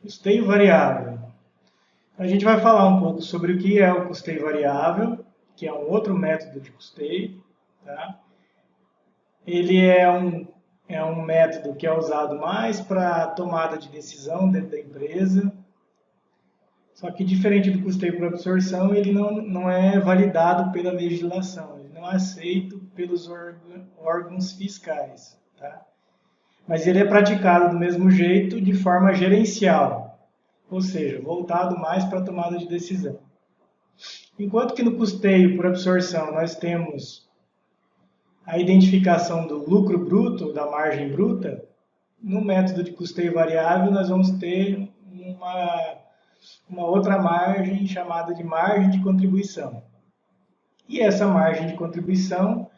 Custeio variável. A gente vai falar um pouco sobre o que é o custeio variável, que é um outro método de custeio. Tá? Ele é um método que é usado mais para tomada de decisão dentro da empresa. Só que, diferente do custeio por absorção, ele não é validado pela legislação, ele não é aceito pelos órgãos fiscais. Tá? Mas ele é praticado do mesmo jeito, de forma gerencial, ou seja, voltado mais para a tomada de decisão. Enquanto que no custeio por absorção nós temos a identificação do lucro bruto, da margem bruta, no método de custeio variável nós vamos ter uma outra margem chamada de margem de contribuição. E essa margem de contribuição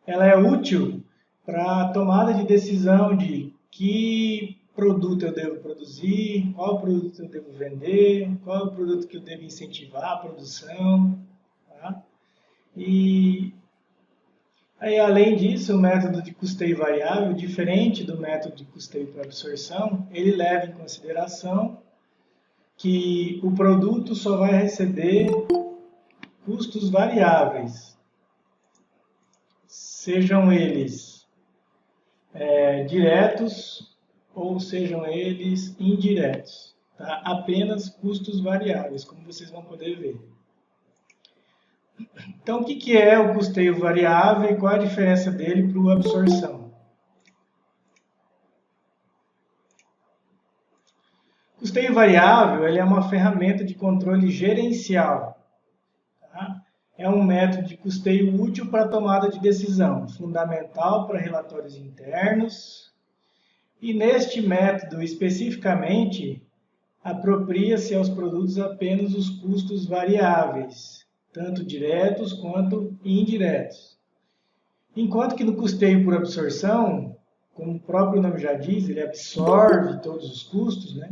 ela é útil para a tomada de decisão de que produto eu devo produzir, qual produto eu devo vender, qual é o produto que eu devo incentivar a produção. Tá? E aí, além disso, o método de custeio variável, diferente do método de custeio por absorção, ele leva em consideração que o produto só vai receber custos variáveis, sejam eles diretos ou sejam eles indiretos. Tá? Apenas custos variáveis, como vocês vão poder ver. Então, o que é o custeio variável e qual a diferença dele para o absorção? O custeio variável ele é uma ferramenta de controle gerencial. Tá? É um método de custeio útil para a tomada de decisão, fundamental para relatórios internos. E neste método, especificamente, apropria-se aos produtos apenas os custos variáveis, tanto diretos quanto indiretos. Enquanto que no custeio por absorção, como o próprio nome já diz, ele absorve todos os custos, né?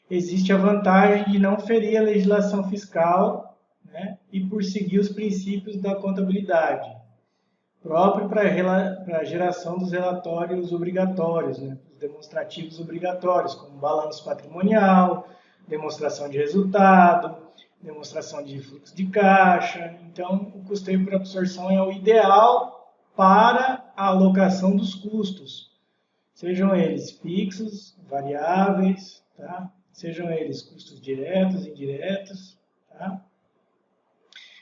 Existe a vantagem de não ferir a legislação fiscal, né? E por seguir os princípios da contabilidade, próprio para a geração dos relatórios obrigatórios, né? Os demonstrativos obrigatórios, como balanço patrimonial, demonstração de resultado, demonstração de fluxo de caixa. Então, o custeio por absorção é o ideal para a alocação dos custos, sejam eles fixos, variáveis, tá? Sejam eles custos diretos, indiretos. Tá?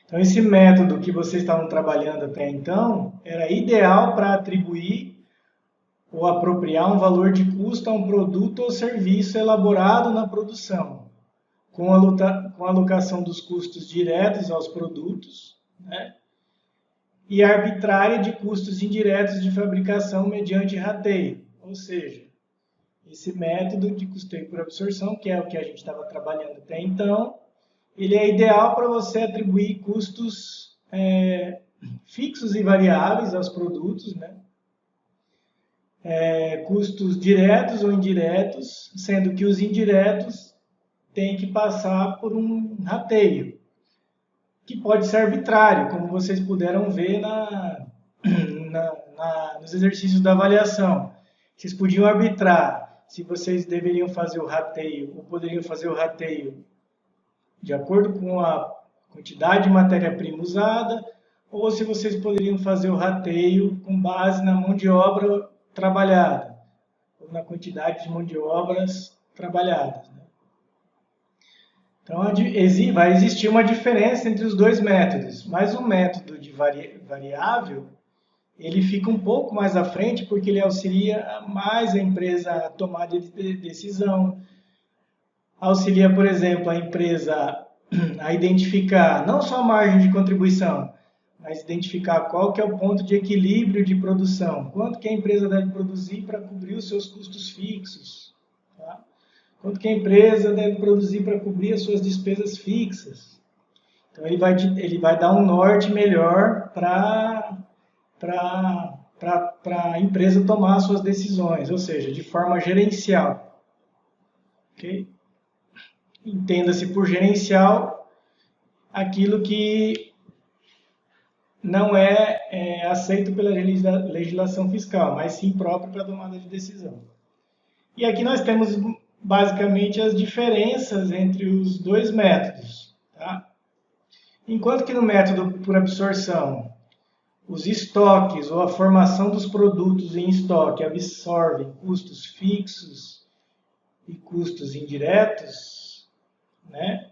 Então, esse método que vocês estavam trabalhando até então era ideal para atribuir ou apropriar um valor de custo a um produto ou serviço elaborado na produção, com a alocação dos custos diretos aos produtos, né? E a arbitrária de custos indiretos de fabricação mediante rateio. Ou seja, esse método de custeio por absorção, que é o que a gente estava trabalhando até então, ele é ideal para você atribuir custos fixos e variáveis aos produtos, né? Custos diretos ou indiretos, sendo que os indiretos têm que passar por um rateio, que pode ser arbitrário, como vocês puderam ver nos exercícios da avaliação. Vocês podiam arbitrar se vocês deveriam fazer o rateio ou poderiam fazer o rateio de acordo com a quantidade de matéria-prima usada, ou se vocês poderiam fazer o rateio com base na mão de obra trabalhada, ou na quantidade de mão de obras trabalhadas. Né? Então, vai existir uma diferença entre os dois métodos, mas o método de variável, ele fica um pouco mais à frente, porque ele auxilia mais a empresa a tomar decisão, auxilia, por exemplo, a empresa a identificar não só a margem de contribuição, mas identificar qual que é o ponto de equilíbrio de produção, quanto que a empresa deve produzir para cobrir os seus custos fixos, tá? Quanto que a empresa deve produzir para cobrir as suas despesas fixas. Então, ele vai dar um norte melhor para a empresa tomar as suas decisões, ou seja, de forma gerencial. Okay? Entenda-se por gerencial aquilo que não é aceito pela legislação fiscal, mas sim próprio para a tomada de decisão. E aqui nós temos basicamente as diferenças entre os dois métodos. Tá? Enquanto que no método por absorção, os estoques ou a formação dos produtos em estoque absorvem custos fixos e custos indiretos, né?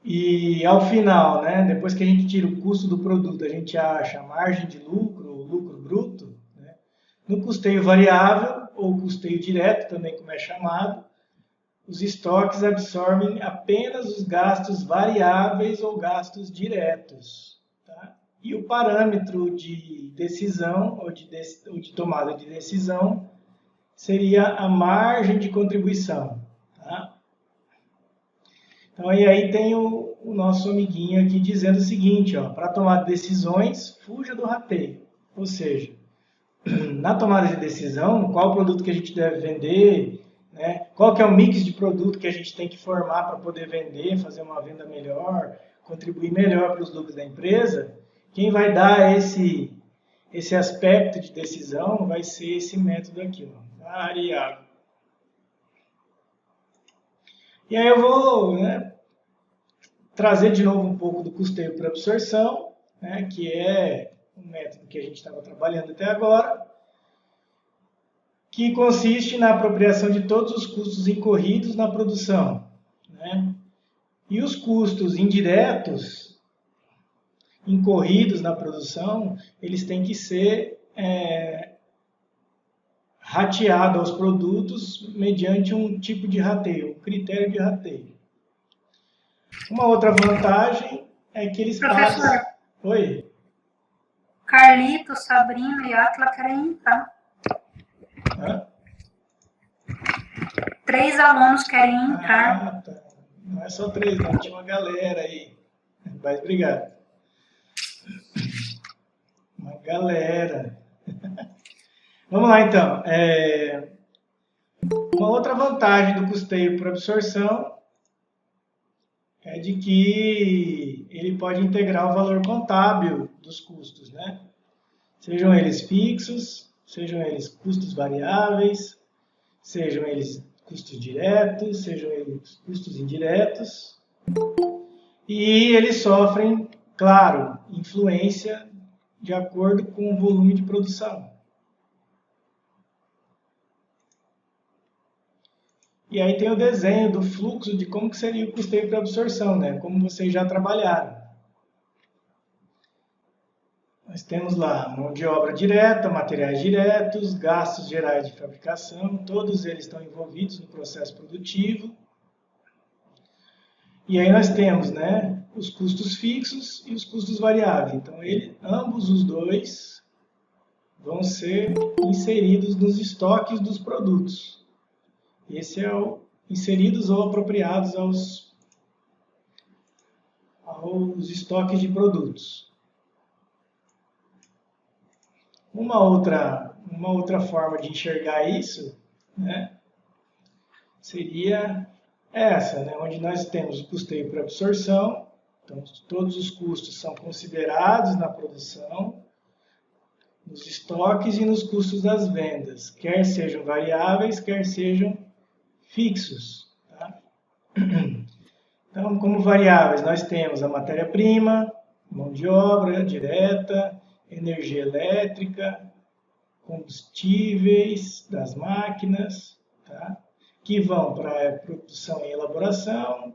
E ao final, né, depois que a gente tira o custo do produto, a gente acha a margem de lucro, o lucro bruto, né? No custeio variável, ou custeio direto, também como é chamado, os estoques absorvem apenas os gastos variáveis ou gastos diretos. Tá? E o parâmetro de decisão, ou de tomada de decisão, seria a margem de contribuição. Tá? Então, e aí tem o nosso amiguinho aqui dizendo o seguinte, para tomar decisões, fuja do rateio. Ou seja, na tomada de decisão, qual produto que a gente deve vender, né? Qual que é o mix de produto que a gente tem que formar para poder vender, fazer uma venda melhor, contribuir melhor para os lucros da empresa, quem vai dar esse aspecto de decisão vai ser esse método aqui, variável. E aí eu vou, né, trazer de novo um pouco do custeio por absorção, né, que é um método que a gente estava trabalhando até agora, que consiste na apropriação de todos os custos incorridos na produção. Né? E os custos indiretos incorridos na produção, eles têm que ser rateados aos produtos mediante um tipo de rateio, um critério de rateio. Uma outra vantagem é que eles Professor, passam... Oi? Carlito, Sabrina e Atla querem entrar. Hã? 3 alunos querem entrar. Ah, tá. Não é só 3, não. Tinha uma galera aí. Mas obrigado. Uma galera. Vamos lá, então. Uma outra vantagem do custeio por absorção é de que ele pode integrar o valor contábil dos custos, né? Sejam eles fixos, sejam eles custos variáveis, sejam eles custos diretos, sejam eles custos indiretos. E eles sofrem, claro, influência de acordo com o volume de produção. E aí tem o desenho do fluxo de como que seria o custeio por absorção, né? Como vocês já trabalharam. Nós temos lá mão de obra direta, materiais diretos, gastos gerais de fabricação, todos eles estão envolvidos no processo produtivo. E aí nós temos, né, os custos fixos e os custos variáveis. Então, ambos os dois vão ser inseridos nos estoques dos produtos. Esse é o inseridos ou apropriados aos estoques de produtos. Uma outra forma de enxergar isso, né, seria essa, né, onde nós temos o custeio por absorção. Então, todos os custos são considerados na produção, nos estoques e nos custos das vendas, quer sejam variáveis, quer sejam fixos. Tá? Então, como variáveis, nós temos a matéria-prima, mão de obra direta, energia elétrica, combustíveis das máquinas, tá? Que vão para a produção e elaboração,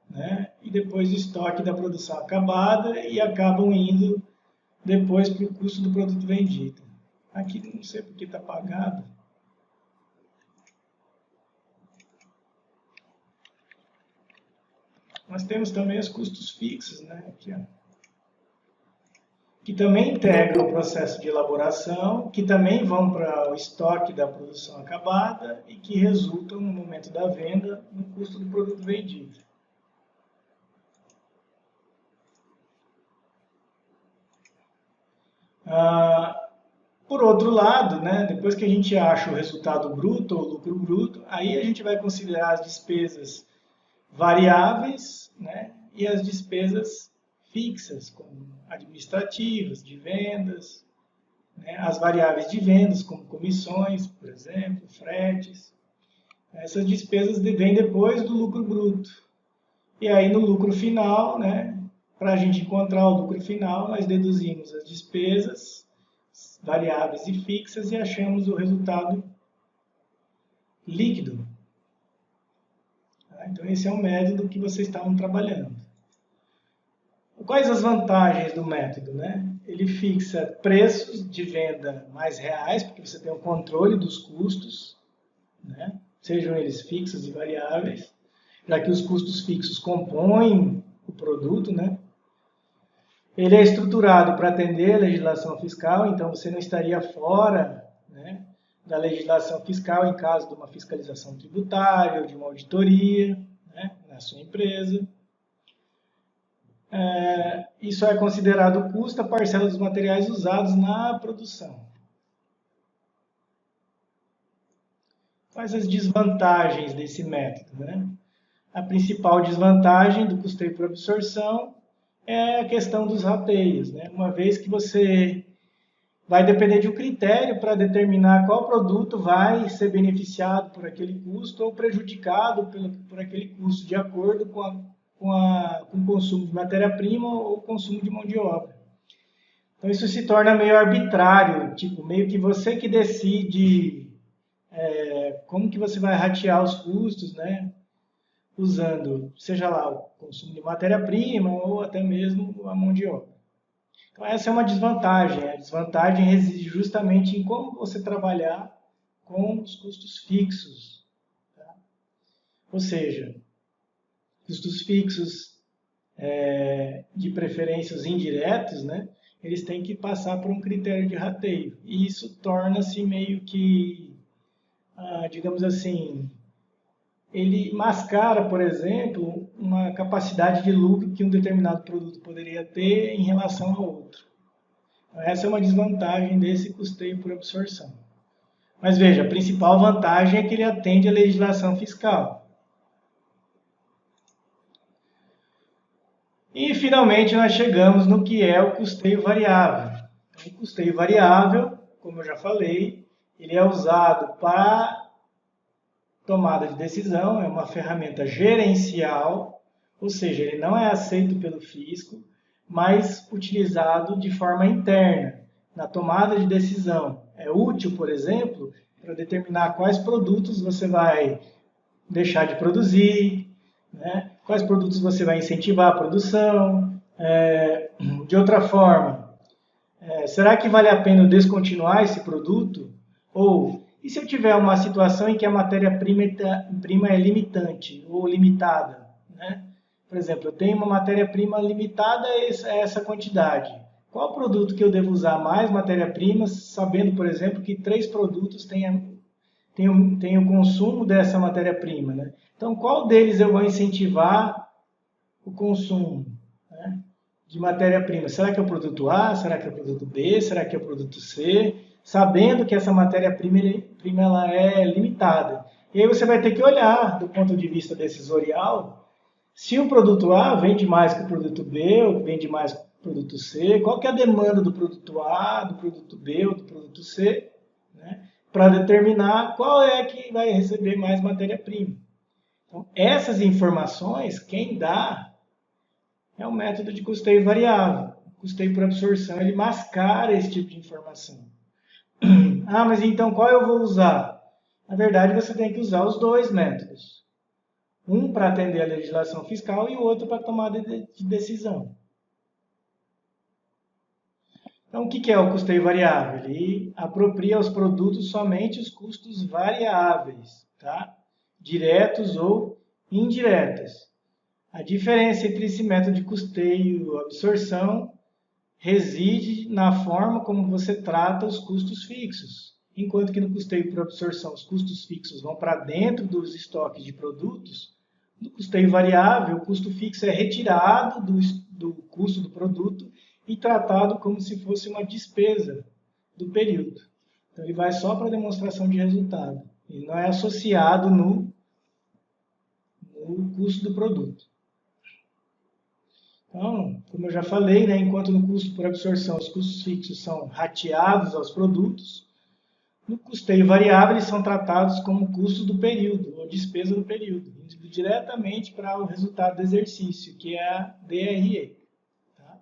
né? E depois o estoque da produção acabada e acabam indo depois para o custo do produto vendido. Aqui não sei porque está apagado. Nós temos também os custos fixos, né? Aqui, ó, que também integram o processo de elaboração, que também vão para o estoque da produção acabada e que resultam, no momento da venda, no custo do produto vendido. Por outro lado, né, depois que a gente acha o resultado bruto ou lucro bruto, aí a gente vai considerar as despesas variáveis, né, e as despesas fixas, como administrativas, de vendas, né, as variáveis de vendas, como comissões, por exemplo, fretes. Essas despesas vêm depois do lucro bruto. E aí no lucro final, né, para a gente encontrar o lucro final, nós deduzimos as despesas variáveis e fixas e achamos o resultado líquido. Então esse é o método que vocês estavam trabalhando. Quais as vantagens do método, né? Ele fixa preços de venda mais reais, porque você tem o controle dos custos, né? Sejam eles fixos e variáveis, já que os custos fixos compõem o produto, né? Ele é estruturado para atender a legislação fiscal, então você não estaria fora, né, da legislação fiscal em caso de uma fiscalização tributária ou de uma auditoria, né, na sua empresa. Isso é considerado custo a parcela dos materiais usados na produção. Quais as desvantagens desse método, né? A principal desvantagem do custeio por absorção é a questão dos rateios, né? Uma vez que você vai depender de um critério para determinar qual produto vai ser beneficiado por aquele custo ou prejudicado por aquele custo, de acordo com o consumo de matéria-prima ou o consumo de mão de obra. Então isso se torna meio arbitrário, tipo, meio que você que decide como que você vai ratear os custos, né? Usando, seja lá, o consumo de matéria-prima ou até mesmo a mão de obra. Então essa é uma desvantagem. A desvantagem reside justamente em como você trabalhar com os custos fixos. Tá? Ou seja, custos fixos, de preferência os indiretos, né? Eles têm que passar por um critério de rateio. E isso torna-se meio que, digamos assim, ele mascara, por exemplo, uma capacidade de lucro que um determinado produto poderia ter em relação a outro. Então, essa é uma desvantagem desse custeio por absorção. Mas veja, a principal vantagem é que ele atende à legislação fiscal. E, finalmente, nós chegamos no que é o custeio variável. O custeio variável, como eu já falei, ele é usado para tomada de decisão, é uma ferramenta gerencial, ou seja, ele não é aceito pelo fisco, mas utilizado de forma interna, na tomada de decisão. É útil, por exemplo, para determinar quais produtos você vai deixar de produzir, né? Quais produtos você vai incentivar a produção. De outra forma, será que vale a pena descontinuar esse produto? Ou, e se eu tiver uma situação em que a matéria-prima é limitante ou limitada? Né? Por exemplo, eu tenho uma matéria-prima limitada a essa quantidade. Qual produto que eu devo usar mais matéria-prima, sabendo, por exemplo, que 3 produtos têm o consumo dessa matéria-prima? Né? Então, qual deles eu vou incentivar o consumo, né, de matéria-prima? Será que é o produto A? Será que é o produto B? Será que é o produto C? Sabendo que essa matéria-prima ela é limitada. E aí você vai ter que olhar, do ponto de vista decisorial, se o produto A vende mais que o produto B, ou vende mais que o produto C, qual que é a demanda do produto A, do produto B ou do produto C, né, para determinar qual é que vai receber mais matéria-prima. Então, essas informações, quem dá é o método de custeio variável. O custeio por absorção, ele mascara esse tipo de informação. Ah, mas então qual eu vou usar? Na verdade, você tem que usar os dois métodos. Um para atender a legislação fiscal e o outro para tomada de decisão. Então, o que é o custeio variável? Ele apropria aos produtos somente os custos variáveis, tá? Diretos ou indiretos. A diferença entre esse método de custeio e absorção reside na forma como você trata os custos fixos. Enquanto que no custeio por absorção os custos fixos vão para dentro dos estoques de produtos, no custeio variável o custo fixo é retirado do custo do produto e tratado como se fosse uma despesa do período. Então ele vai só para demonstração de resultado. Ele não é associado no custo do produto. Então, como eu já falei, né, enquanto no custo por absorção os custos fixos são rateados aos produtos, No custeio variável, eles são tratados como custo do período, ou despesa do período, indo diretamente para o resultado do exercício, que é a DRE. Tá?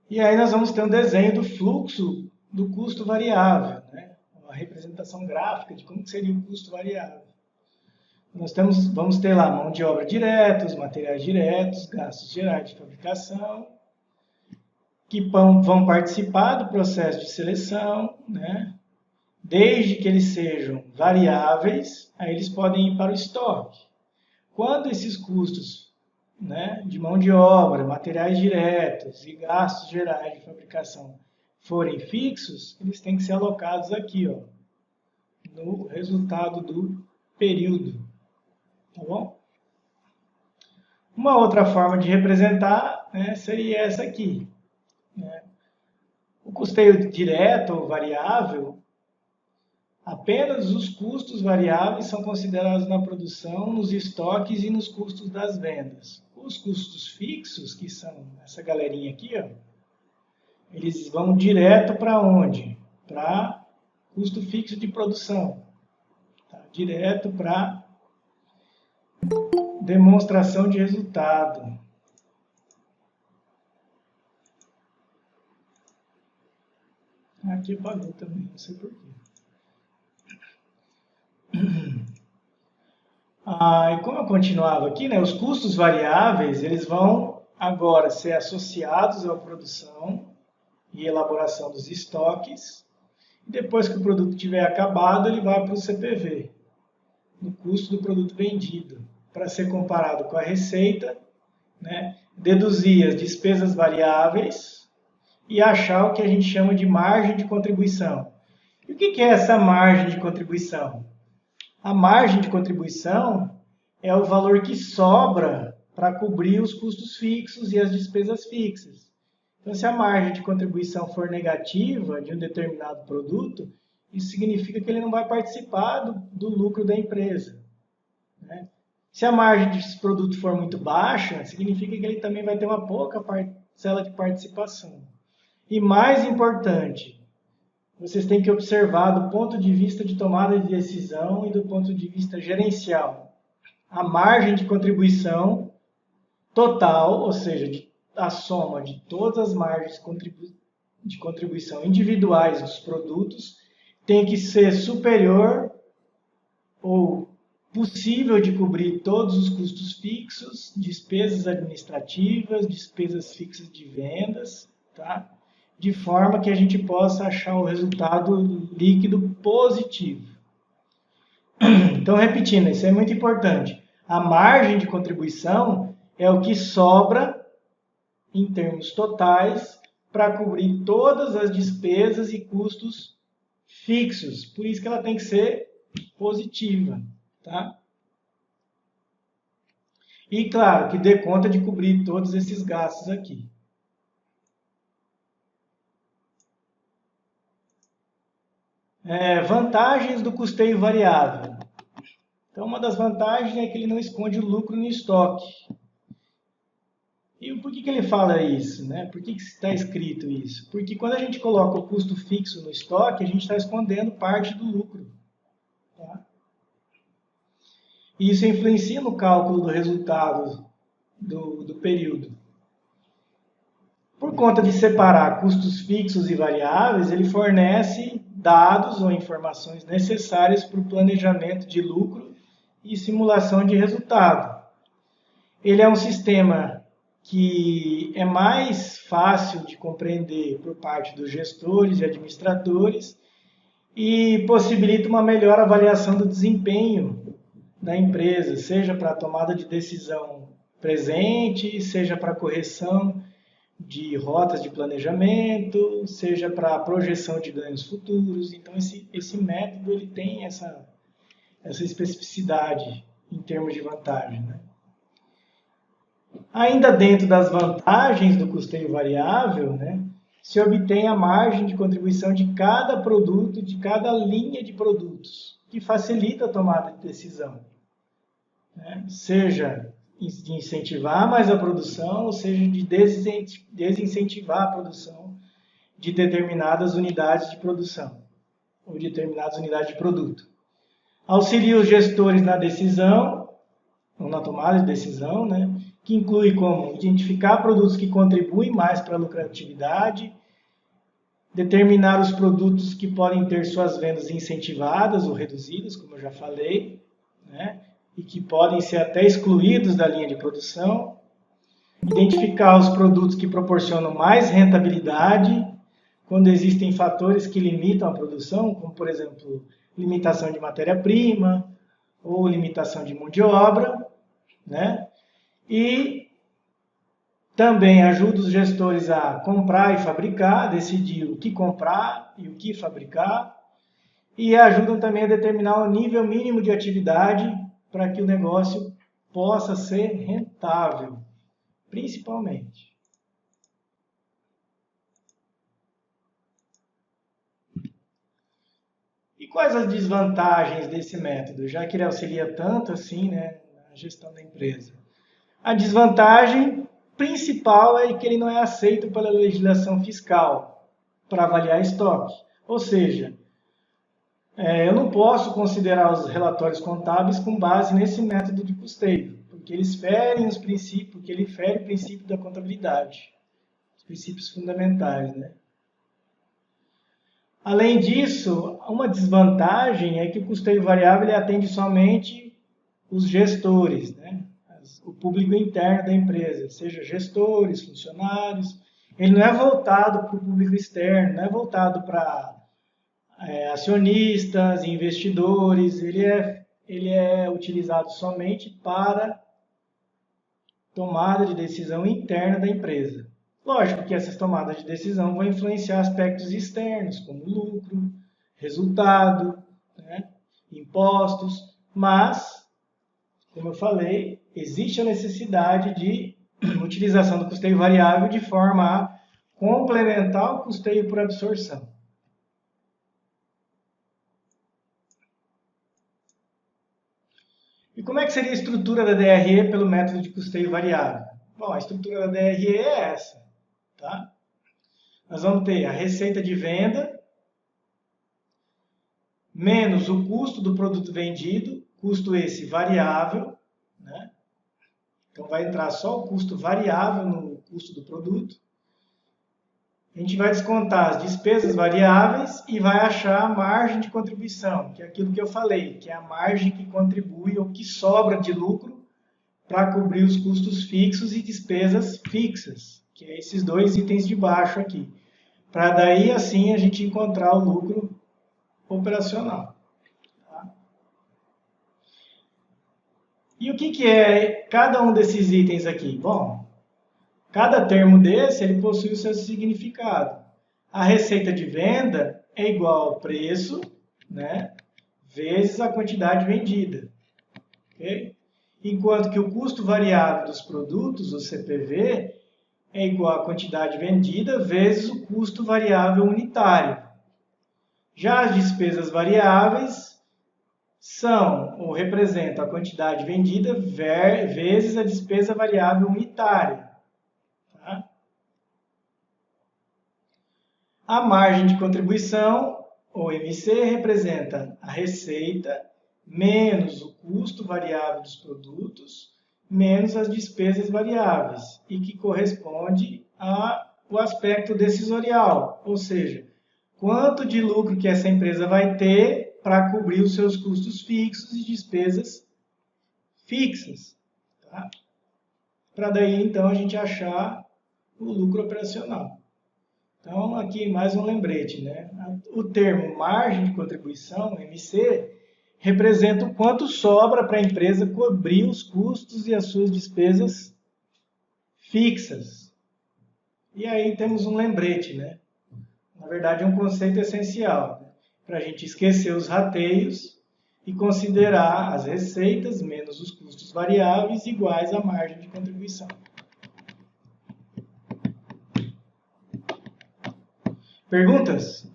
E aí nós vamos ter um desenho do fluxo do custo variável, né? Uma representação gráfica de como seria o custo variável. Vamos ter lá mão de obra direta, os materiais diretos, gastos gerais de fabricação, que vão participar do processo de seleção, né? Desde que eles sejam variáveis, aí eles podem ir para o estoque. Quando esses custos, né, de mão de obra, materiais diretos e gastos gerais de fabricação forem fixos, eles têm que ser alocados aqui, ó, no resultado do período. Tá bom? Uma outra forma de representar, né, seria essa aqui. O custeio direto ou variável, apenas os custos variáveis são considerados na produção, nos estoques e nos custos das vendas. Os custos fixos, que são essa galerinha aqui, ó, eles vão direto para onde? Para custo fixo de produção. Tá? Direto para demonstração de resultado. Aqui apagou também, não sei porquê. E como eu continuava aqui, né, os custos variáveis, eles vão agora ser associados à produção e elaboração dos estoques. E depois que o produto estiver acabado, ele vai para o CPV, no custo do produto vendido, para ser comparado com a receita, né, deduzir as despesas variáveis e achar o que a gente chama de margem de contribuição. E o que é essa margem de contribuição? A margem de contribuição é o valor que sobra para cobrir os custos fixos e as despesas fixas. Então, se a margem de contribuição for negativa de um determinado produto, isso significa que ele não vai participar do lucro da empresa. Né? Se a margem desse produto for muito baixa, significa que ele também vai ter uma pouca parcela de participação. E mais importante, vocês têm que observar do ponto de vista de tomada de decisão e do ponto de vista gerencial. A margem de contribuição total, ou seja, a soma de todas as margens de contribuição individuais dos produtos, tem que ser superior ou possível de cobrir todos os custos fixos, despesas administrativas, despesas fixas de vendas, tá? De forma que a gente possa achar o resultado líquido positivo. Então, repetindo, isso é muito importante. A margem de contribuição é o que sobra, em termos totais, para cobrir todas as despesas e custos fixos. Por isso que ela tem que ser positiva. Tá? E, claro, que dê conta de cobrir todos esses gastos aqui. Vantagens do custeio variável. Então, uma das vantagens é que ele não esconde o lucro no estoque. E por que ele fala isso? Né? Por que está escrito isso? Porque quando a gente coloca o custo fixo no estoque, a gente está escondendo parte do lucro. Tá? E isso influencia no cálculo do resultado do período. Por conta de separar custos fixos e variáveis, ele fornece dados ou informações necessárias para o planejamento de lucro e simulação de resultado. Ele é um sistema que é mais fácil de compreender por parte dos gestores e administradores e possibilita uma melhor avaliação do desempenho da empresa, seja para a tomada de decisão presente, seja para a correção de rotas de planejamento, seja para a projeção de ganhos futuros. Então, esse método ele tem essa especificidade em termos de vantagem. Né? Ainda dentro das vantagens do custeio variável, né, se obtém a margem de contribuição de cada produto, de cada linha de produtos, que facilita a tomada de decisão. Né? Seja de incentivar mais a produção, ou seja, de desincentivar a produção de determinadas unidades de produção ou de determinadas unidades de produto. Auxilia os gestores na decisão, ou na tomada de decisão, né? Que inclui como identificar produtos que contribuem mais para a lucratividade, determinar os produtos que podem ter suas vendas incentivadas ou reduzidas, como eu já falei, né? E que podem ser até excluídos da linha de produção, identificar os produtos que proporcionam mais rentabilidade, quando existem fatores que limitam a produção, como, por exemplo, limitação de matéria-prima ou limitação de mão de obra, né? E também ajuda os gestores a comprar e fabricar, decidir o que comprar e o que fabricar, e ajudam também a determinar o nível mínimo de atividade para que o negócio possa ser rentável, principalmente. E quais as desvantagens desse método, já que ele auxilia tanto assim, né, na gestão da empresa? A desvantagem principal é que ele não é aceito pela legislação fiscal para avaliar estoque. Ou seja, eu não posso considerar os relatórios contábeis com base nesse método de custeio, porque eles ferem os princípios, porque ele fere o princípio da contabilidade, os princípios fundamentais, né? Além disso, uma desvantagem é que o custeio variável ele atende somente os gestores, né? O público interno da empresa, seja gestores, funcionários. Ele não é voltado para o público externo, não é voltado para acionistas, investidores. Ele é utilizado somente para tomada de decisão interna da empresa. Lógico que essas tomadas de decisão vão influenciar aspectos externos, como lucro, resultado, né, impostos, mas, como eu falei, existe a necessidade de utilização do custeio variável de forma a complementar o custeio por absorção. E como é que seria a estrutura da DRE pelo método de custeio variável? Bom, a estrutura da DRE é essa. Tá? Nós vamos ter a receita de venda menos o custo do produto vendido, custo esse variável, né? Então vai entrar só o custo variável no custo do produto. A gente vai descontar as despesas variáveis e vai achar a margem de contribuição, que é aquilo que eu falei, que é a margem que contribui ou que sobra de lucro para cobrir os custos fixos e despesas fixas, que é esses dois itens de baixo aqui. Para daí, assim, a gente encontrar o lucro operacional. Tá? E o que é cada um desses itens aqui? Bom, cada termo desse, ele possui o seu significado. A receita de venda é igual ao preço, né, vezes a quantidade vendida. Okay? Enquanto que o custo variável dos produtos, o CPV, é igual à quantidade vendida vezes o custo variável unitário. Já as despesas variáveis são ou representam a quantidade vendida vezes a despesa variável unitária. Tá? A margem de contribuição, ou MC, representa a receita menos o custo variável dos produtos menos as despesas variáveis, e que corresponde ao aspecto decisorial, ou seja, quanto de lucro que essa empresa vai ter para cobrir os seus custos fixos e despesas fixas. Tá? Para daí, então, a gente achar o lucro operacional. Então, aqui mais um lembrete, né? O termo margem de contribuição, MC, representa o quanto sobra para a empresa cobrir os custos e as suas despesas fixas. E aí temos um lembrete, né? Na verdade, é um conceito essencial, né? Para a gente esquecer os rateios e considerar as receitas menos os custos variáveis iguais à margem de contribuição. Perguntas?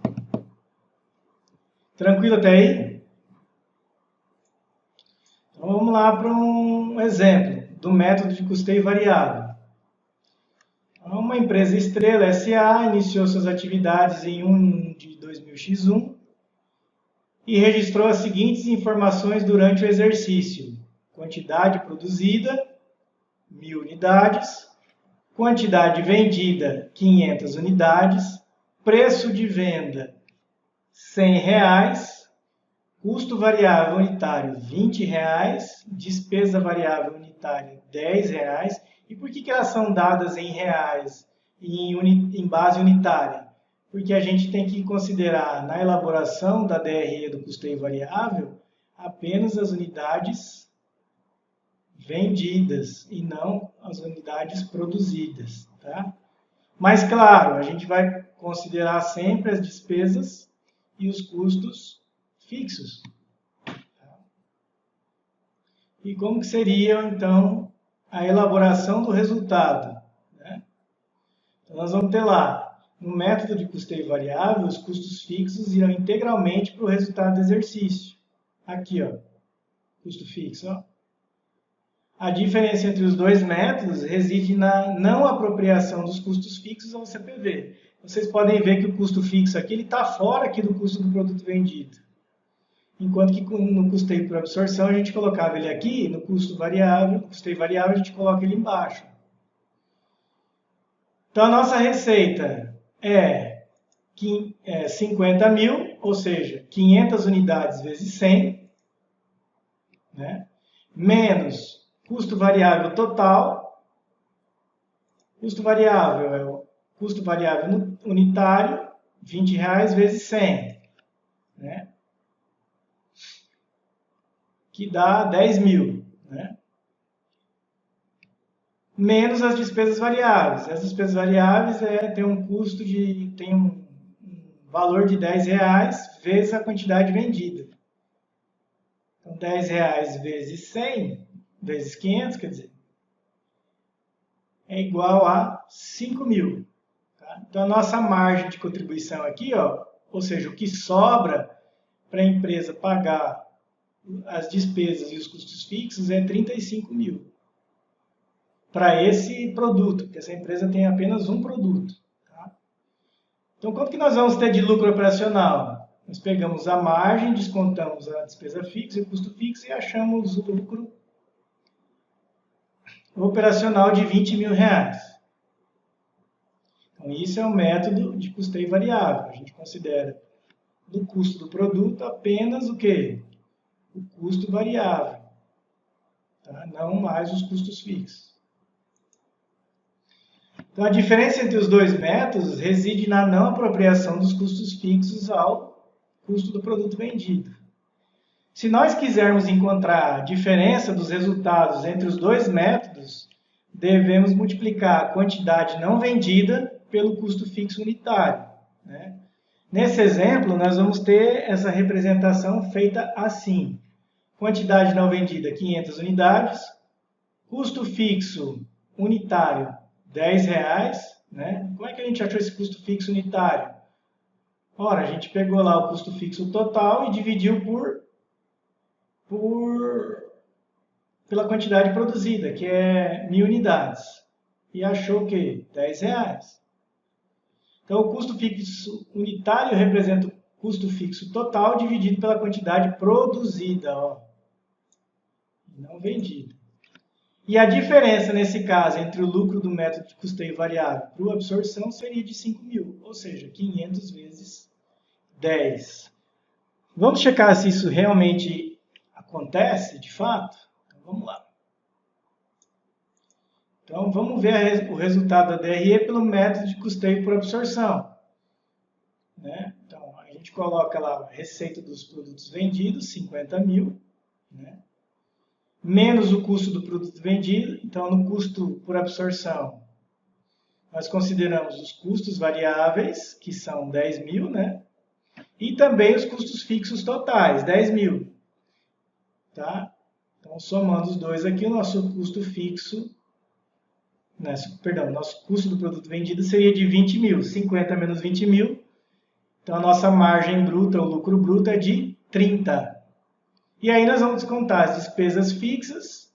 Tranquilo até aí? Então vamos lá para um exemplo do método de custeio variável. Uma empresa Estrela S.A. iniciou suas atividades em 1 de 2000x1 e registrou as seguintes informações durante o exercício: quantidade produzida, 1.000 unidades, quantidade vendida, 500 unidades, preço de venda, R$100, custo variável unitário, R$20, despesa variável unitária, R$10. E por que elas são dadas em reais e em base unitária? Porque a gente tem que considerar na elaboração da DRE do custeio variável apenas as unidades vendidas e não as unidades produzidas, tá? Mas claro, a gente vai considerar sempre as despesas e os custos fixos. E como que seria então a elaboração do resultado, né? Então, nós vamos ter lá, no método de custeio variável, os custos fixos irão integralmente para o resultado do exercício. Aqui, ó, custo fixo. Ó. A diferença entre os dois métodos reside na não apropriação dos custos fixos ao CPV. Vocês podem ver que o custo fixo aqui está fora aqui do custo do produto vendido. Enquanto que no custeio por absorção a gente colocava ele aqui, no custo variável, no custeio variável a gente coloca ele embaixo. Então a nossa receita é 50.000, ou seja, 500 unidades vezes 100, né? Menos custo variável total. Custo variável é o custo variável unitário, R$20 vezes 100, né? Que dá 10.000, né? Menos as despesas variáveis. As despesas variáveis tem um custo tem um valor de R$10 vezes a quantidade vendida. Então, R$10 vezes 100, vezes 500, quer dizer, é igual a 5.000. Tá? Então, a nossa margem de contribuição aqui, ó, ou seja, o que sobra para a empresa pagar as despesas e os custos fixos é 35.000 para esse produto, porque essa empresa tem apenas um produto. Tá? Então, quanto que nós vamos ter de lucro operacional? Nós pegamos a margem, descontamos a despesa fixa e o custo fixo e achamos o lucro operacional de R$20.000. Então, isso é um método de custeio variável. A gente considera do custo do produto apenas o quê? O custo variável, tá? Não mais os custos fixos. Então, a diferença entre os dois métodos reside na não apropriação dos custos fixos ao custo do produto vendido. Se nós quisermos encontrar a diferença dos resultados entre os dois métodos, devemos multiplicar a quantidade não vendida pelo custo fixo unitário, né? Nesse exemplo, nós vamos ter essa representação feita assim. Quantidade não vendida, 500 unidades. Custo fixo unitário, R$10. Né? Como é que a gente achou esse custo fixo unitário? Ora, a gente pegou lá o custo fixo total e dividiu pela quantidade produzida, que é 1.000 unidades. E achou o quê? R$10. Então, o custo fixo unitário representa o custo fixo total dividido pela quantidade produzida, ó, não vendida. E a diferença, nesse caso, entre o lucro do método de custeio variável para a absorção seria de 5.000, ou seja, 500 vezes 10. Vamos checar se isso realmente acontece, de fato? Então, vamos lá. Então, vamos ver o resultado da DRE pelo método de custeio por absorção. Né? Então, a gente coloca lá a receita dos produtos vendidos, 50.000, né? Menos o custo do produto vendido. Então, no custo por absorção, nós consideramos os custos variáveis, que são 10.000, né? E também os custos fixos totais, 10.000. Tá? Então, somando os dois aqui, o nosso custo fixo, nosso custo do produto vendido seria de 20.000. 50 menos 20.000. Então, a nossa margem bruta, o lucro bruto, é de 30. E aí nós vamos descontar as despesas fixas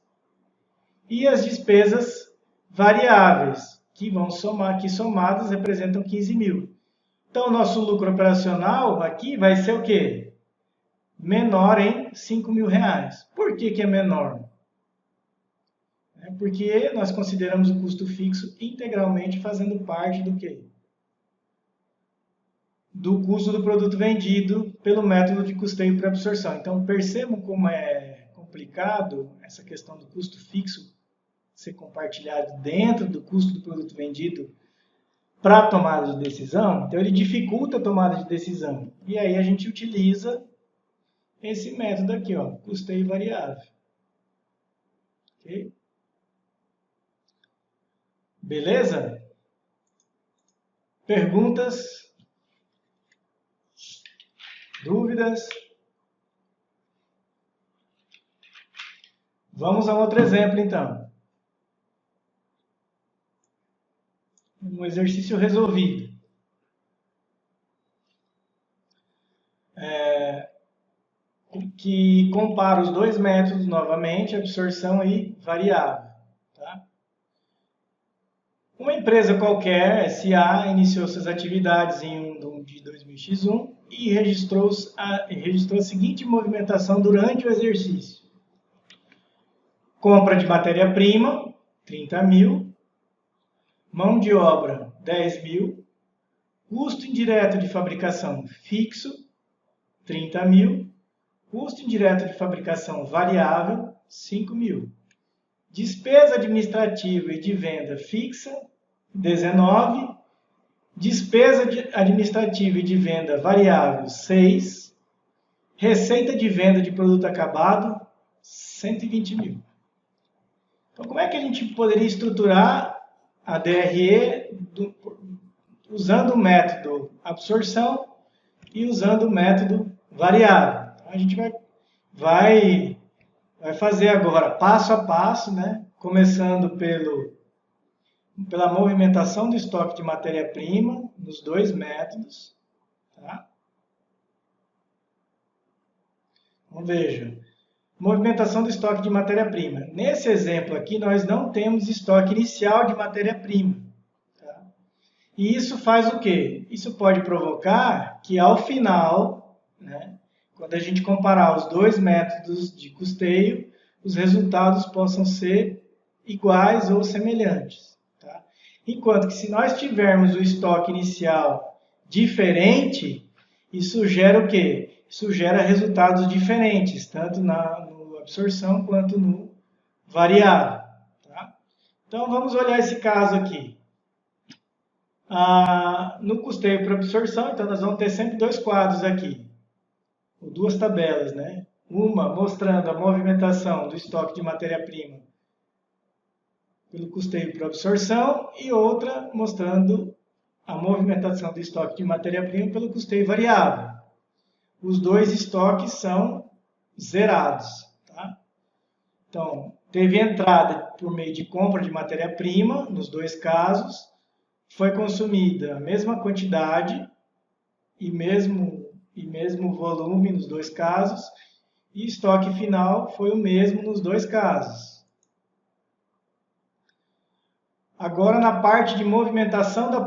e as despesas variáveis. que vão somar, que somadas representam 15 mil. Então, o nosso lucro operacional aqui vai ser o quê? Menor em 5 mil reais. Por que é menor? Porque nós consideramos o custo fixo integralmente fazendo parte do quê? Do custo do produto vendido pelo método de custeio por absorção. Então, percebam como é complicado essa questão do custo fixo ser compartilhado dentro do custo do produto vendido para a tomada de decisão. Então, ele dificulta a tomada de decisão. E aí a gente utiliza esse método aqui, ó, custeio variável. Ok? Beleza? Perguntas? Dúvidas? Vamos a um outro exemplo, então. Um exercício resolvido. Que compara os dois métodos novamente, absorção e variável. Tá? Uma empresa qualquer, SA, iniciou suas atividades em 1 de 2000x1 e registrou a seguinte movimentação durante o exercício. Compra de matéria-prima, 30 mil. Mão de obra, 10 mil. Custo indireto de fabricação fixo, 30 mil. Custo indireto de fabricação variável, 5 mil. Despesa administrativa e de venda fixa, 19. Despesa administrativa e de venda variável, 6. Receita de venda de produto acabado, 120 mil. Então, como é que a gente poderia estruturar a DRE usando o método absorção e usando o método variável? Então, a gente vai fazer agora passo a passo, né? Começando pela movimentação do estoque de matéria-prima nos dois métodos. Tá? Então, veja. Movimentação do estoque de matéria-prima. Nesse exemplo aqui, nós não temos estoque inicial de matéria-prima. Tá? E isso faz o quê? Isso pode provocar que, ao final, né, quando a gente comparar os dois métodos de custeio, os resultados possam ser iguais ou semelhantes. Tá? Enquanto que, se nós tivermos o estoque inicial diferente, isso gera o quê? Isso gera resultados diferentes, tanto na absorção quanto no variável. Tá? Então, vamos olhar esse caso aqui. No custeio por absorção, então, nós vamos ter sempre dois quadros aqui, ou duas tabelas, né? Uma mostrando a movimentação do estoque de matéria-prima pelo custeio por absorção e outra mostrando a movimentação do estoque de matéria-prima pelo custeio variável. Os dois estoques são zerados. Tá? Então, teve entrada por meio de compra de matéria-prima, nos dois casos, foi consumida a mesma quantidade e mesmo volume nos dois casos, e estoque final foi o mesmo nos dois casos. Agora, na parte de movimentação da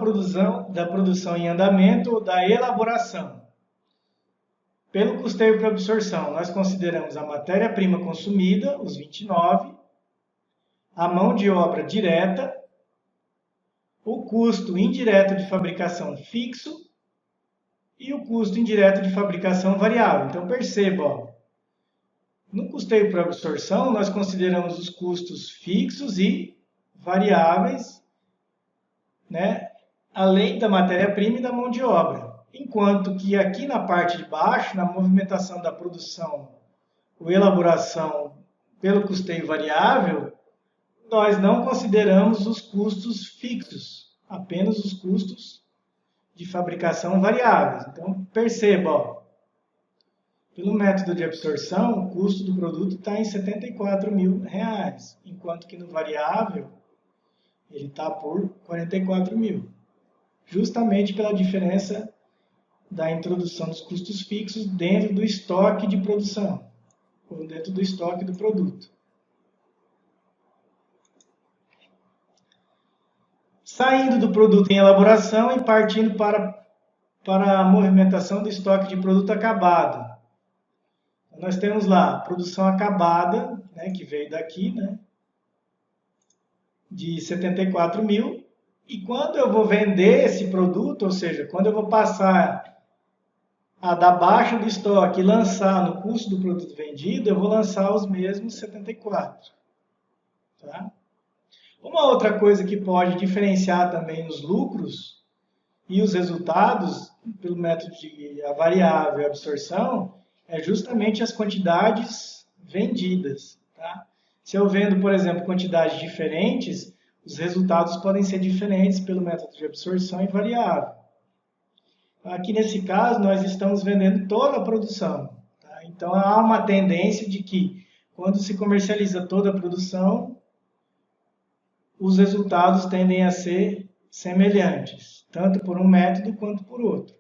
produção em andamento ou da elaboração. Pelo custeio por absorção, nós consideramos a matéria-prima consumida, os 29, a mão de obra direta, o custo indireto de fabricação fixo e o custo indireto de fabricação variável. Então, perceba, ó, no custeio por absorção, nós consideramos os custos fixos e variáveis, né, além da matéria-prima e da mão de obra. Enquanto que aqui na parte de baixo, na movimentação da produção ou elaboração pelo custeio variável, nós não consideramos os custos fixos, apenas os custos de fabricação variáveis. Então, perceba, ó, pelo método de absorção, o custo do produto está em R$ 74 mil, enquanto que no variável ele está por R$ 44 mil, justamente pela diferença da introdução dos custos fixos dentro do estoque de produção, ou dentro do estoque do produto. Saindo do produto em elaboração e partindo para a movimentação do estoque de produto acabado. Nós temos lá produção acabada, né, que veio daqui, né, de 74 mil. E quando eu vou vender esse produto, ou seja, quando eu vou passar a dar baixa do estoque e lançar no custo do produto vendido, eu vou lançar os mesmos 74. Tá? Uma outra coisa que pode diferenciar também os lucros e os resultados pelo método de a variável e absorção é justamente as quantidades vendidas. Tá? Se eu vendo, por exemplo, quantidades diferentes, os resultados podem ser diferentes pelo método de absorção e variável. Aqui nesse caso, nós estamos vendendo toda a produção. Tá? Então, há uma tendência de que, quando se comercializa toda a produção, os resultados tendem a ser semelhantes, tanto por um método quanto por outro.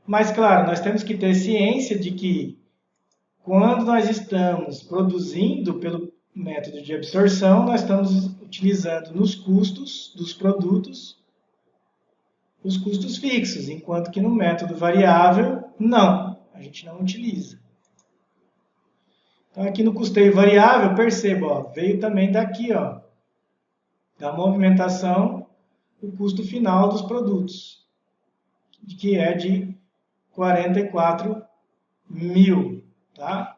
Mas, claro, nós temos que ter ciência de que, quando nós estamos produzindo pelo método de absorção, nós estamos utilizando nos custos dos produtos os custos fixos, enquanto que no método variável, não, a gente não utiliza. Então, aqui no custeio variável, perceba, ó, veio também daqui, ó, da movimentação, o custo final dos produtos, que é de 44 mil, tá?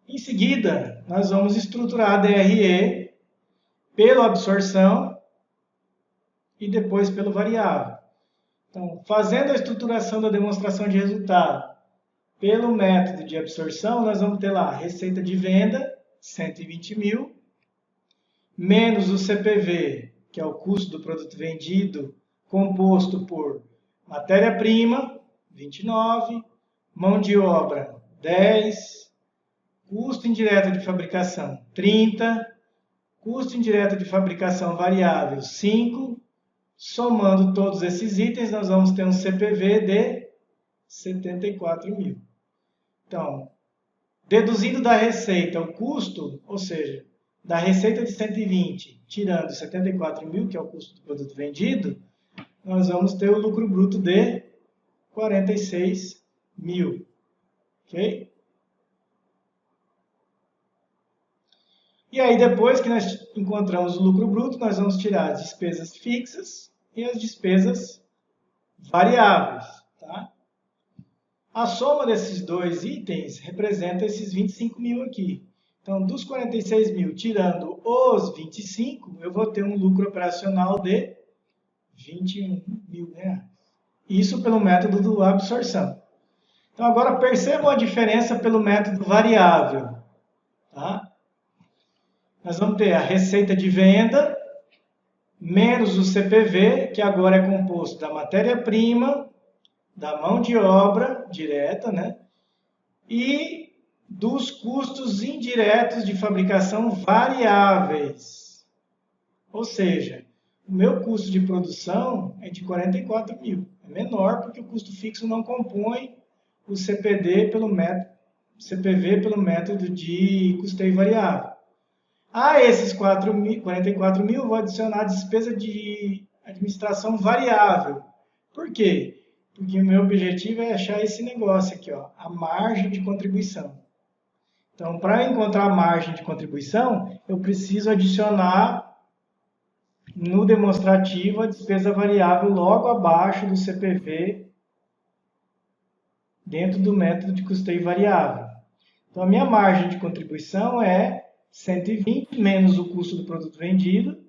Em seguida, nós vamos estruturar a DRE pela absorção e depois pelo variável. Então, fazendo a estruturação da demonstração de resultado pelo método de absorção, nós vamos ter lá receita de venda, 120 mil, menos o CPV, que é o custo do produto vendido, composto por matéria-prima, 29, mão de obra, 10, custo indireto de fabricação, 30, custo indireto de fabricação variável, 5, somando todos esses itens, nós vamos ter um CPV de 74 mil. Então, deduzindo da receita o custo, ou seja, da receita de 120, tirando 74 mil, que é o custo do produto vendido, nós vamos ter o lucro bruto de 46 mil. Ok? E aí, depois que nós encontramos o lucro bruto, nós vamos tirar as despesas fixas e as despesas variáveis. Tá? A soma desses dois itens representa esses 25 mil aqui. Então, dos 46 mil, tirando os 25, eu vou ter um lucro operacional de 21 mil reais. Isso pelo método do absorção. Então, agora percebam a diferença pelo método variável. Tá? Nós vamos ter a receita de venda, menos o CPV, que agora é composto da matéria-prima, da mão de obra direta, né? E dos custos indiretos de fabricação variáveis. Ou seja, o meu custo de produção é de 44 mil. É menor porque o custo fixo não compõe o CPV pelo método de custeio variável. A esses 44 mil, eu vou adicionar a despesa de administração variável. Por quê? Porque o meu objetivo é achar esse negócio aqui, ó, a margem de contribuição. Então, para encontrar a margem de contribuição, eu preciso adicionar no demonstrativo a despesa variável logo abaixo do CPV dentro do método de custeio variável. Então, a minha margem de contribuição é 120 menos o custo do produto vendido,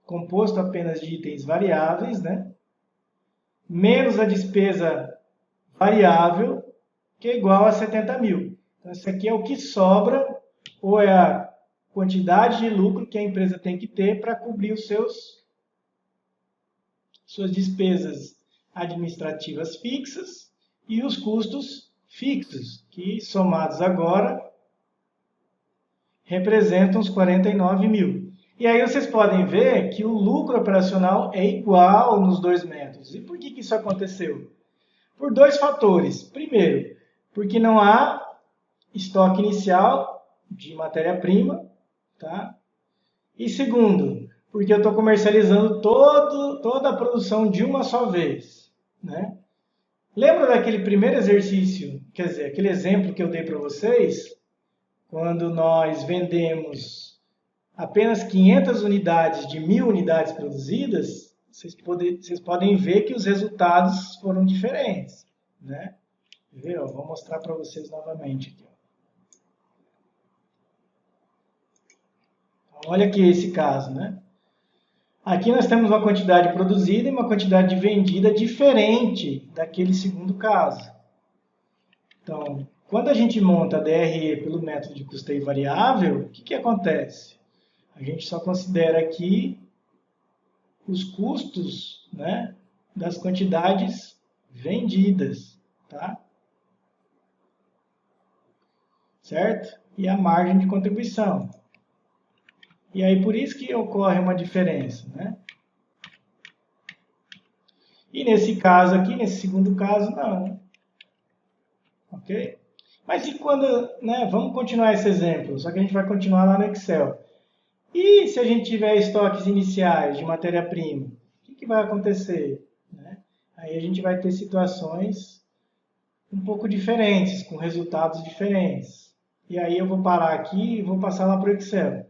composto apenas de itens variáveis, né? Menos a despesa variável, que é igual a 70 mil. Então, isso aqui é o que sobra, ou é a quantidade de lucro que a empresa tem que ter para cobrir suas despesas administrativas fixas e os custos fixos, que somados agora representam os 49 mil. E aí vocês podem ver que o lucro operacional é igual nos dois métodos. E por que isso aconteceu? Por dois fatores. Primeiro, porque não há estoque inicial de matéria-prima, tá? E segundo, porque eu estou comercializando toda a produção de uma só vez, né? Lembra daquele primeiro exercício, quer dizer, aquele exemplo que eu dei para vocês, quando nós vendemos apenas 500 unidades de 1.000 unidades produzidas, vocês podem ver que os resultados foram diferentes, né? Viu? Vou mostrar para vocês novamente aqui. Então, olha aqui esse caso, né? Aqui nós temos uma quantidade produzida e uma quantidade vendida diferente daquele segundo caso. Então, quando a gente monta a DRE pelo método de custeio variável, o que acontece? A gente só considera aqui os custos, né, das quantidades vendidas, tá? Certo? E a margem de contribuição. E aí por isso que ocorre uma diferença, né? E nesse caso aqui, nesse segundo caso, não. Ok? Mas e quando, né, vamos continuar esse exemplo, só que a gente vai continuar lá no Excel. E se a gente tiver estoques iniciais de matéria-prima, o que vai acontecer? Né? Aí a gente vai ter situações um pouco diferentes, com resultados diferentes. E aí eu vou parar aqui e vou passar lá para o Excel.